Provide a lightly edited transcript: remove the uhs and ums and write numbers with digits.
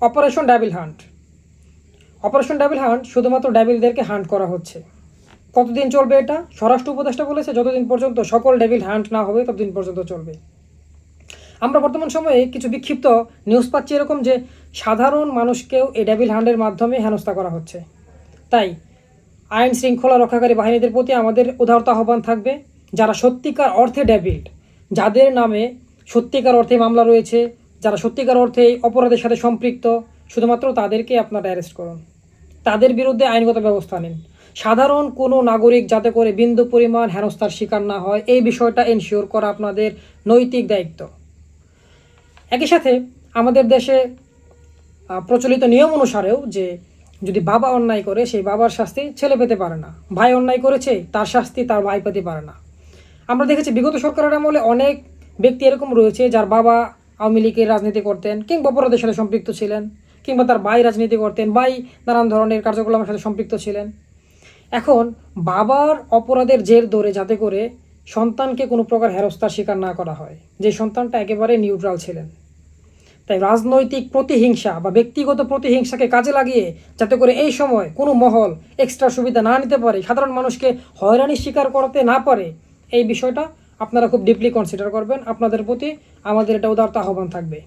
Operation devil hunt. Operation devil hunt শুধুমাত্র ডেভিলদেরকে hunt করা হচ্ছে। কতদিন চলবে এটা? স্বরাষ্ট্র উপদেষ্টা বলেছে যতদিন পর্যন্ত সকল ডেভিল হান্ট না হবে ততদিন পর্যন্ত চলবে। আমরা বর্তমান সময়ে কিছু বিক্ষিপ্ত নিউজ পাচ্ছি এরকম যে সাধারণ মানুষকেও এই ডেভিল হান্টের মাধ্যমে হেনস্থা করা হচ্ছে। তাই আইন শৃঙ্খলা রক্ষাকারী বাহিনীদের প্রতি আমাদের উদারতা আহ্বান থাকবে, যারা সত্যিকার অর্থে ডেভিল, যাদের নামে সত্যিকার অর্থে মামলা রয়েছে, যারা সত্যিকার অর্থে এই অপরাধের সাথে সম্পৃক্ত, শুধুমাত্র তাদেরকে আপনারা অ্যারেস্ট করুন, তাদের বিরুদ্ধে আইনগত ব্যবস্থা নিন। সাধারণ কোনো নাগরিক যাতে করে বিন্দু পরিমাণ হেনস্থার শিকার না হয় এই বিষয়টা এনশিওর করা আপনাদের নৈতিক দায়িত্ব। একই সাথে আমাদের দেশে প্রচলিত নিয়ম অনুসারেও যে যদি বাবা অন্যায় করে সেই বাবার শাস্তি ছেলে পেতে পারে না, ভাই অন্যায় করেছে তার শাস্তি তার ভাই পেতে পারে না। আমরা দেখেছি বিগত সরকারের আমলে অনেক ব্যক্তি এরকম রয়েছে যার বাবা আওয়ামী লীগের রাজনীতি করতেন কিংবা অপরাধের সাথে সম্পৃক্ত ছিলেন, কিংবা তার ভাই রাজনীতি করতেন, ভাই নানান ধরনের কার্যক্রমের সাথে সম্পৃক্ত ছিলেন। এখন বাবার অপরাধের জের ধরে যাতে করে সন্তানকে কোনো প্রকার হেনস্থার শিকার না করা হয়, যে সন্তানটা একেবারে নিউট্রাল ছিলেন। তাই রাজনৈতিক প্রতিহিংসা বা ব্যক্তিগত প্রতিহিংসাকে কাজে লাগিয়ে যাতে করে এই সময় কোনো মহল এক্সট্রা সুবিধা না নিতে পারে, সাধারণ মানুষকে হয়রানির শিকার করতে না পারে, এই বিষয়টা আপনারা খুব ডিপলি কনসিডার করবেন। আপনাদের প্রতি আমাদের এটা উদারতা আহ্বান থাকবে।